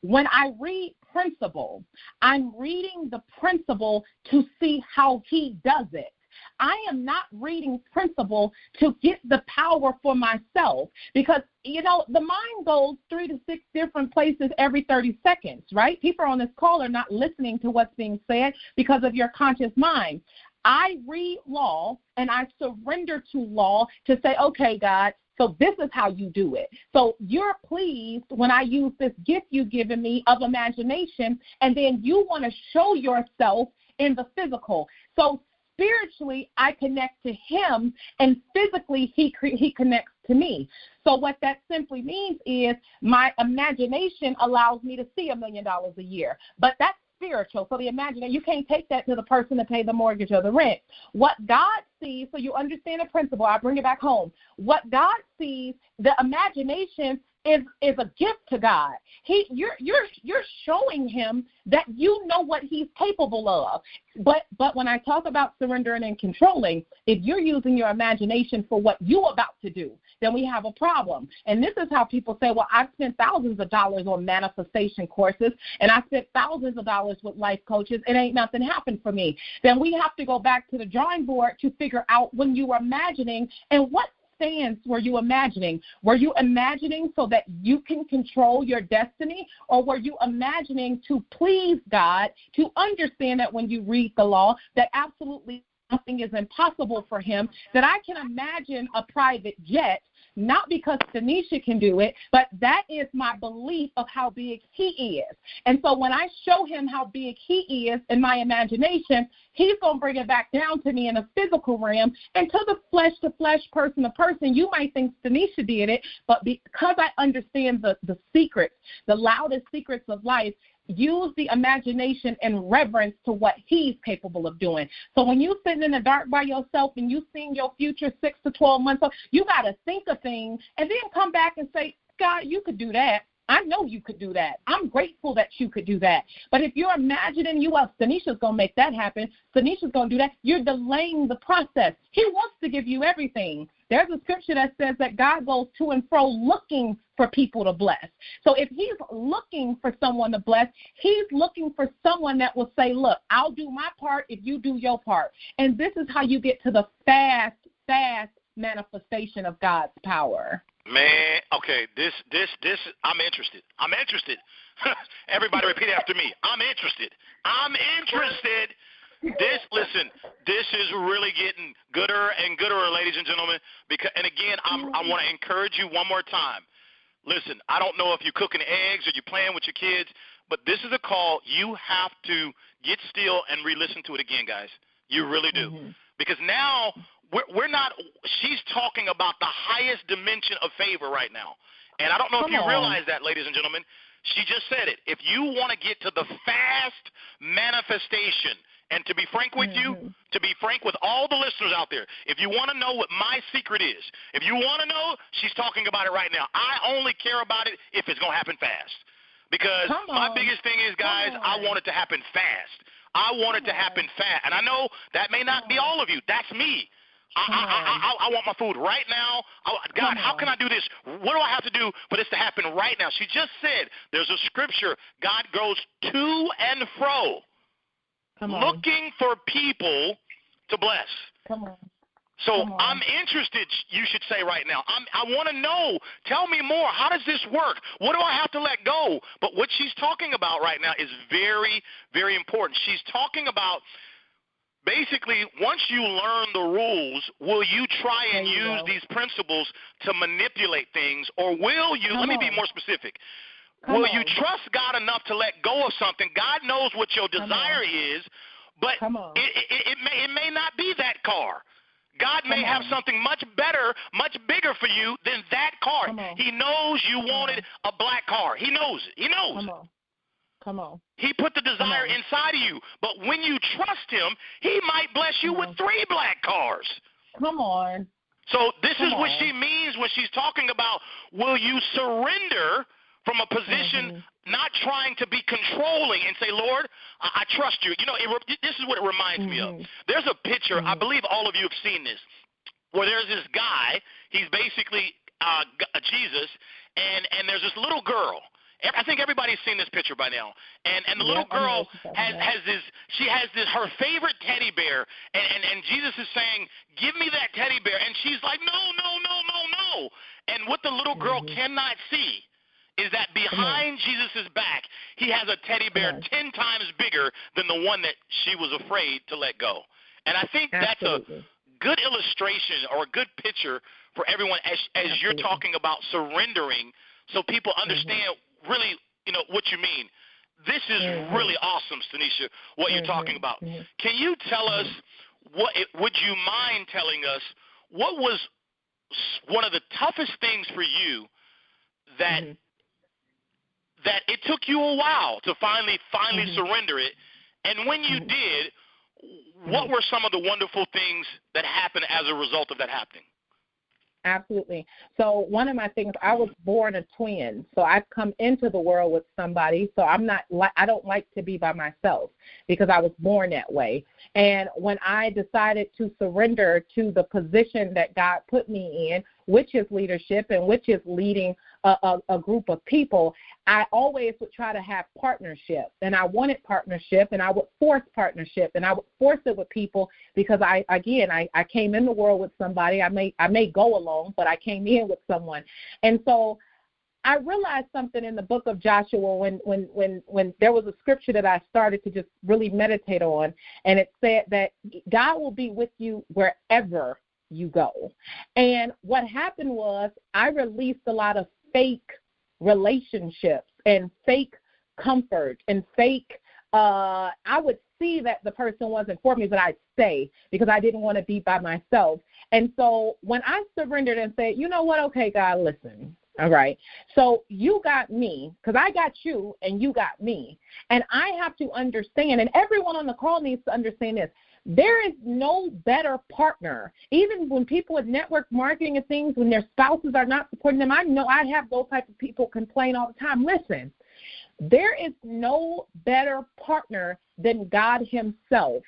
When I read principle, I'm reading the principle to see how He does it. I am not reading principle to get the power for myself because, the mind goes 3 to 6 different places every 30 seconds, right? People on this call are not listening to what's being said because of your conscious mind. I read law and I surrender to law to say, okay, God, so this is how you do it. So you're pleased when I use this gift you've given me of imagination, and then you want to show yourself in the physical. So spiritually, I connect to Him, and physically, He connects to me. So what that simply means is my imagination allows me to see $1 million a year, but that's spiritual. So the imagination, you can't take that to the person to pay the mortgage or the rent. What God sees, so you understand the principle, I'll bring it back home. What God sees, the imagination is a gift to God. You're showing Him that you know what He's capable of. But when I talk about surrendering and controlling, if you're using your imagination for what you're about to do, then we have a problem. And this is how people say, well, I've spent thousands of dollars on manifestation courses, and I spent thousands of dollars with life coaches, and ain't nothing happened for me. Then we have to go back to the drawing board to figure out when you were imagining and what stance were you imagining? Were you imagining so that you can control your destiny, or were you imagining to please God, to understand that when you read the law, that absolutely nothing is impossible for Him, that I can imagine a private jet, not because Stanecia can do it, but that is my belief of how big He is. And so when I show Him how big He is in my imagination, He's going to bring it back down to me in a physical realm. And to the flesh, person to person, you might think Stanecia did it, but because I understand the secrets, the loudest secrets of life, use the imagination and reverence to what He's capable of doing. So when you're sitting in the dark by yourself and you seeing your future 6 to 12 months, you got to think a thing and then come back and say, God, you could do that. I know you could do that. I'm grateful that you could do that. But if you're imagining Stanicia's going to make that happen, Stanicia's going to do that, you're delaying the process. He wants to give you everything. There's a scripture that says that God goes to and fro looking for people to bless. So if He's looking for someone to bless, He's looking for someone that will say, look, I'll do my part if you do your part. And this is how you get to the fast manifestation of God's power. Man, okay, this, I'm interested. Everybody repeat after me. I'm interested. This is really getting gooder and gooder, ladies and gentlemen. And again, I want to encourage you one more time. Listen, I don't know if you're cooking eggs or you're playing with your kids, but this is a call. You have to get still and re-listen to it again, guys. You really do. Mm-hmm. Because now she's talking about the highest dimension of favor right now. And I don't know if you realize that, ladies and gentlemen. She just said it. If you want to get to the fast manifestation, and to be frank with you, to be frank with all the listeners out there, if you want to know what my secret is, if you want to know, she's talking about it right now. I only care about it if it's going to happen fast. Because my biggest thing is, guys, I want it to happen fast. I want it to happen fast. And I know that may not be all of you. That's me. I want my food right now. God, how can I do this? What do I have to do for this to happen right now? She just said there's a scripture. God goes to and fro looking for people to bless. So I'm interested, you should say right now. I want to know. Tell me more. How does this work? What do I have to let go? But what she's talking about right now is very, very important. She's talking about basically, once you learn the rules, will you try and use these principles to manipulate things, or will you, let me be more specific, will you trust God enough to let go of something? God knows what your desire is, but it may not be that car. God may have something much better, much bigger for you than that car. He knows you wanted a black car. He knows it. He knows it. He put the desire inside of you. But when you trust Him, He might bless you with 3 black cars. So this Come is what on. she means when she's talking about, will you surrender from a position, not trying to be controlling and say, Lord, I trust you. You know, this is what it reminds me of. There's a picture, I believe all of you have seen this, where there's this guy, he's basically Jesus, and there's this little girl. I think everybody's seen this picture by now. And the little girl has her favorite teddy bear, and Jesus is saying, give me that teddy bear. And she's like, no. And what the little girl cannot see is that behind Jesus' back, he has a teddy bear 10 times bigger than the one that she was afraid to let go. And I think that's a good illustration or a good picture for everyone as you're talking about surrendering, so people understand really, you know, what you mean. This is really awesome, Stanecia, what you're talking about. Can you tell us, would you mind telling us, what was one of the toughest things for you that that it took you a while to finally surrender it? And when you did, what were some of the wonderful things that happened as a result of that happening? Absolutely. So one of my things, I was born a twin, so I've come into the world with somebody. So I don't like to be by myself because I was born that way. And when I decided to surrender to the position that God put me in, which is leadership and which is leading a group of people, I always would try to have partnership. And I wanted partnership, and I would force partnership, and I would force it with people because I came in the world with somebody. I may go alone, but I came in with someone. And so I realized something in the book of Joshua when there was a scripture that I started to just really meditate on, and it said that God will be with you wherever you go. And what happened was I released a lot of fake relationships and fake comfort and fake I would see that the person wasn't for me, but I'd stay because I didn't want to be by myself. And so when I surrendered and said, you know what, okay, God, listen, all right, so you got me because I got you and you got me. And I have to understand, and everyone on the call needs to understand this, there is no better partner. Even when people with network marketing and things, when their spouses are not supporting them, I know I have those type of people complain all the time. Listen, there is no better partner than God himself.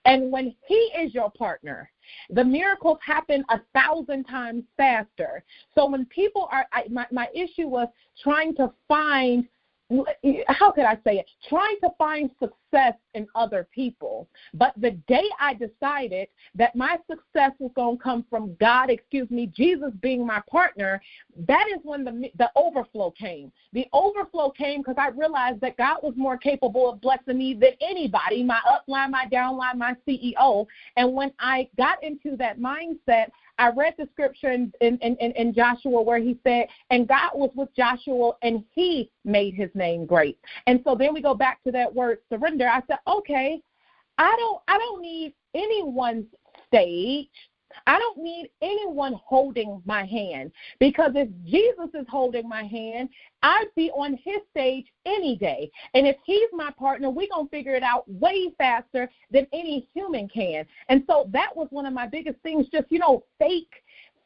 And when he is your partner, the miracles happen 1,000 times faster. So when people are, my issue was trying to find, how could I say it, trying to find success in other people. But the day I decided that my success was going to come from God, Jesus being my partner, that is when the overflow came. The overflow came because I realized that God was more capable of blessing me than anybody, my upline, my downline, my CEO. And when I got into that mindset, I read the scripture in Joshua where he said, and God was with Joshua and he made his name great. And so then we go back to that word surrender. I said, okay, I don't need anyone's stage. I don't need anyone holding my hand, because if Jesus is holding my hand, I'd be on his stage any day. And if he's my partner, we're going to figure it out way faster than any human can. And so that was one of my biggest things, just, fake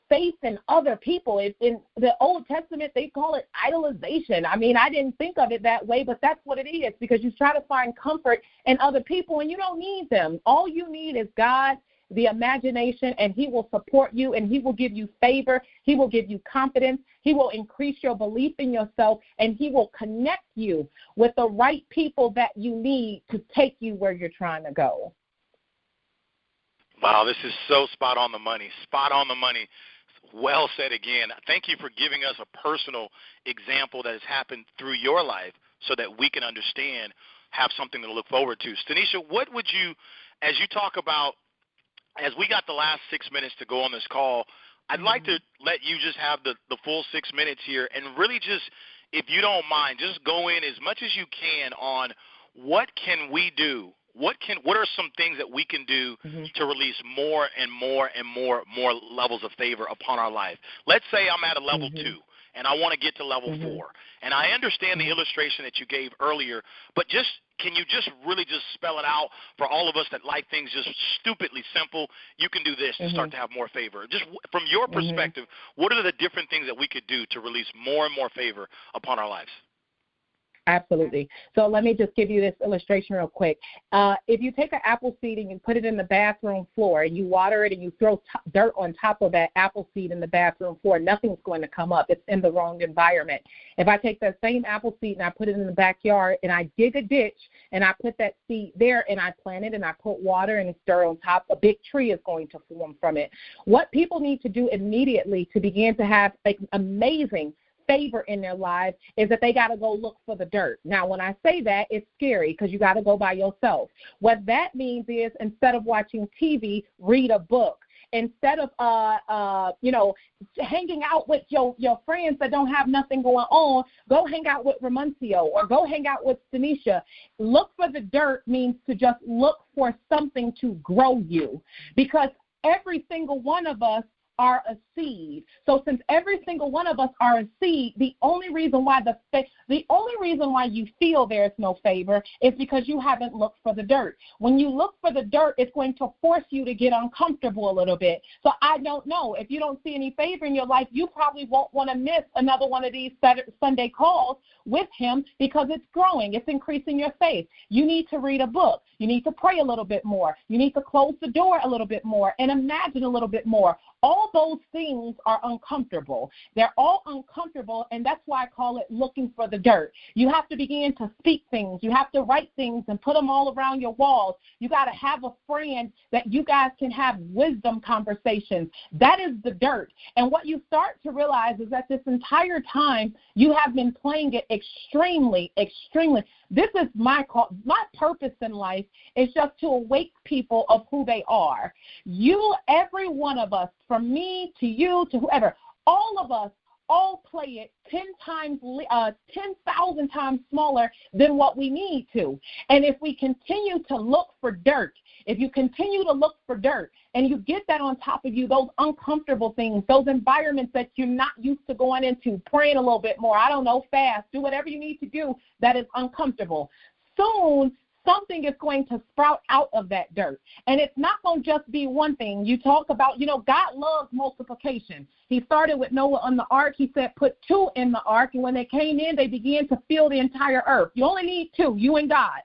faith in other people. In the Old Testament, they call it idolization. I mean, I didn't think of it that way, but that's what it is, because you try to find comfort in other people and you don't need them. All you need is God, the imagination, and he will support you, and he will give you favor. He will give you confidence. He will increase your belief in yourself, and he will connect you with the right people that you need to take you where you're trying to go. Wow, this is so spot on the money. Spot on the money. Well said again. Thank you for giving us a personal example that has happened through your life so that we can understand, have something to look forward to. Stanecia, what would you, as you talk about, as we got the last 6 minutes to go on this call, I'd like to let you just have the full 6 minutes here and really just, if you don't mind, just go in as much as you can on what can we do? What are some things that we can do to release more and more and more levels of favor upon our life? Let's say I'm at a level 2 and I want to get to level 4. And I understand the illustration that you gave earlier, but can you just really just spell it out for all of us that like things just stupidly simple? You can do this and start to have more favor. Just from your perspective, what are the different things that we could do to release more and more favor upon our lives? Absolutely. So let me just give you this illustration real quick. If you take an apple seed and you put it in the bathroom floor and you water it and you throw dirt on top of that apple seed in the bathroom floor, nothing's going to come up. It's in the wrong environment. If I take that same apple seed and I put it in the backyard and I dig a ditch and I put that seed there and I plant it and I put water and dirt on top, a big tree is going to form from it. What people need to do immediately to begin to have amazing favor in their lives is that they got to go look for the dirt. Now, when I say that, it's scary because you got to go by yourself. What that means is instead of watching TV, read a book. Instead of, hanging out with your friends that don't have nothing going on, go hang out with Ramuncio or go hang out with Stanecia. Look for the dirt means to just look for something to grow you, because every single one of us are a seed. So since every single one of us are a seed, the only reason why you feel there's no favor is because you haven't looked for the dirt. When you look for the dirt, it's going to force you to get uncomfortable a little bit. So I don't know. If you don't see any favor in your life, you probably won't want to miss another one of these Sunday calls with him because it's growing. It's increasing your faith. You need to read a book. You need to pray a little bit more. You need to close the door a little bit more and imagine a little bit more. All those things are uncomfortable. They're all uncomfortable, and that's why I call it looking for the dirt. You have to begin to speak things. You have to write things and put them all around your walls. You got to have a friend that you guys can have wisdom conversations. That is the dirt. And what you start to realize is that this entire time you have been playing it extremely. This is my call. My purpose in life is just to awake people of who they are. You, every one of us, from me to you to whoever, all of us all play it 10,000 times smaller than what we need to. And if we continue to look for dirt, if you continue to look for dirt and you get that on top of you, those uncomfortable things, those environments that you're not used to going into, praying a little bit more, I don't know, fast, do whatever you need to do that is uncomfortable. Soon, something is going to sprout out of that dirt. And it's not going to just be one thing. You talk about, God loves multiplication. He started with Noah on the ark. He said, put 2 in the ark. And when they came in, they began to fill the entire earth. You only need 2, you and God.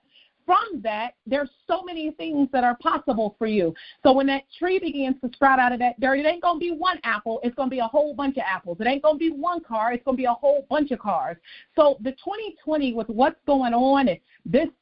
From that, there's so many things that are possible for you. So when that tree begins to sprout out of that dirt, it ain't going to be one apple. It's going to be a whole bunch of apples. It ain't going to be one car. It's going to be a whole bunch of cars. So the 2020 with what's going on, and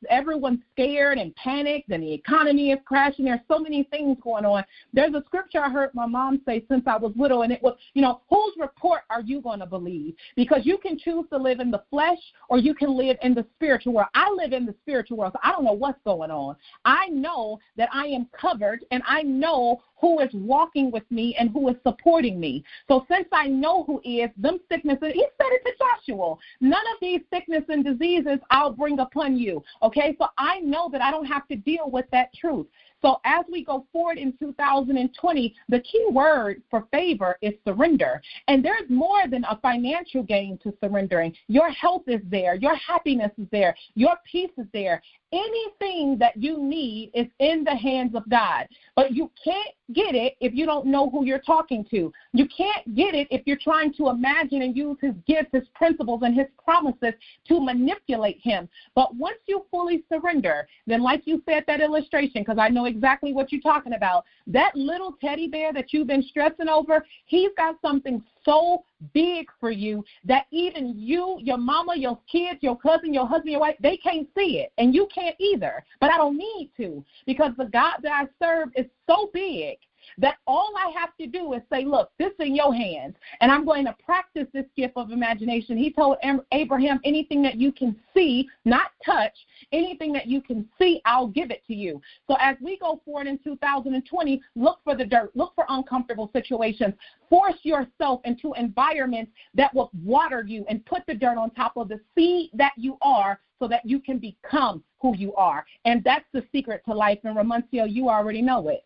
everyone's scared and panicked, and the economy is crashing. There's so many things going on. There's a scripture I heard my mom say since I was little, and it was, whose report are you going to believe? Because you can choose to live in the flesh or you can live in the spiritual world. I live in the spiritual world, so I don't know what's going on. I know that I am covered, and I know who is walking with me and who is supporting me. So since I know who is, them sicknesses, he said it to Joshua, none of these sickness and diseases I'll bring upon you. Okay, so I know that I don't have to deal with that truth. So as we go forward in 2020, the key word for favor is surrender. And there's more than a financial gain to surrendering. Your health is there. Your happiness is there. Your peace is there. Anything that you need is in the hands of God. But you can't get it if you don't know who you're talking to. You can't get it if you're trying to imagine and use his gifts, his principles, and his promises to manipulate him. But once you fully surrender, then like you said, that illustration, because I know exactly what you're talking about, that little teddy bear that you've been stressing over, he's got something so big for you that even you, your mama, your kids, your cousin, your husband, your wife, they can't see it, and you can't either. But I don't need to, because the God that I serve is so big that all I have to do is say, look, this is in your hands, and I'm going to practice this gift of imagination. He told Abraham, anything that you can see, not touch, anything that you can see, I'll give it to you. So as we go forward in 2020, look for the dirt, look for uncomfortable situations, force yourself into environments that will water you and put the dirt on top of the seed that you are so that you can become who you are. And that's the secret to life. And Ramuncio, you already know it.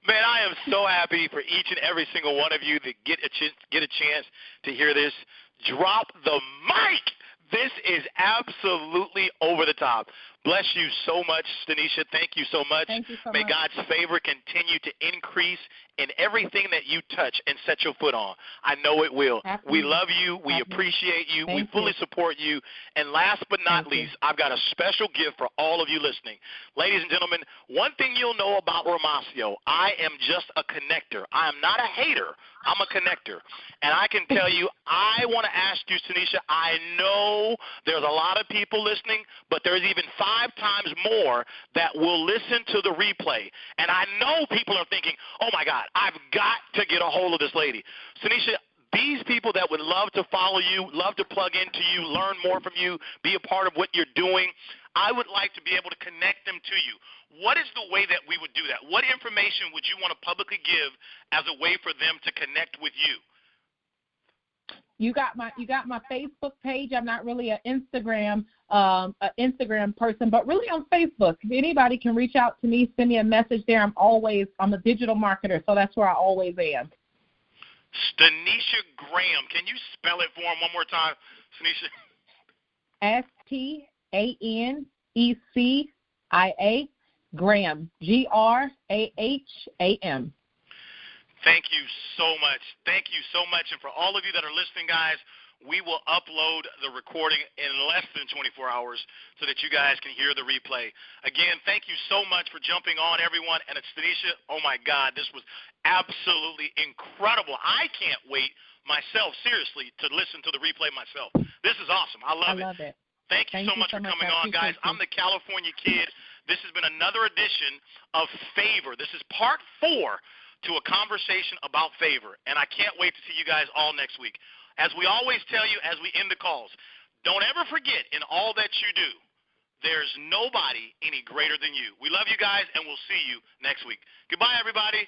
Man, I am so happy for each and every single one of you that get a chance to hear this. Drop the mic. This is absolutely over the top. Bless you so much, Stanecia. Thank you so much. Thank you so May much. God's favor continue to increase in everything that you touch and set your foot on. I know it will. Absolutely. We love you. We appreciate you. Thank we fully you. support you. And last but not Thank you. least, I've got a special gift for all of you listening. Ladies and gentlemen, one thing you'll know about Romacio, I am just a connector. I am not a hater. I'm a connector. And I can tell you, I want to ask you, Stanecia, I know there's a lot of people listening, but there's even 5 times more that will listen to the replay. And I know people are thinking, oh, my God, I've got to get a hold of this lady. Stanecia, these people that would love to follow you, love to plug into you, learn more from you, be a part of what you're doing, I would like to be able to connect them to you. What is the way that we would do that? What information would you want to publicly give as a way for them to connect with you? You got my Facebook page. I'm not really an Instagram person, but really on Facebook. If anybody can reach out to me, send me a message there. I'm a digital marketer, so that's where I always am. Stanecia Graham. Can you spell it for him one more time, Stanecia? Stanecia Graham. Graham. Thank you so much. Thank you so much. And for all of you that are listening, guys, we will upload the recording in less than 24 hours so that you guys can hear the replay. Again, thank you so much for jumping on, everyone. And it's Stanecia. Oh, my God, this was absolutely incredible. I can't wait myself, seriously, to listen to the replay myself. This is awesome. I love it. Thank you so much for coming on, guys. I'm the California Kid. This has been another edition of Favor. This is part 4 to a conversation about favor, and I can't wait to see you guys all next week. As we always tell you as we end the calls, don't ever forget in all that you do, there's nobody any greater than you. We love you guys, and we'll see you next week. Goodbye, everybody.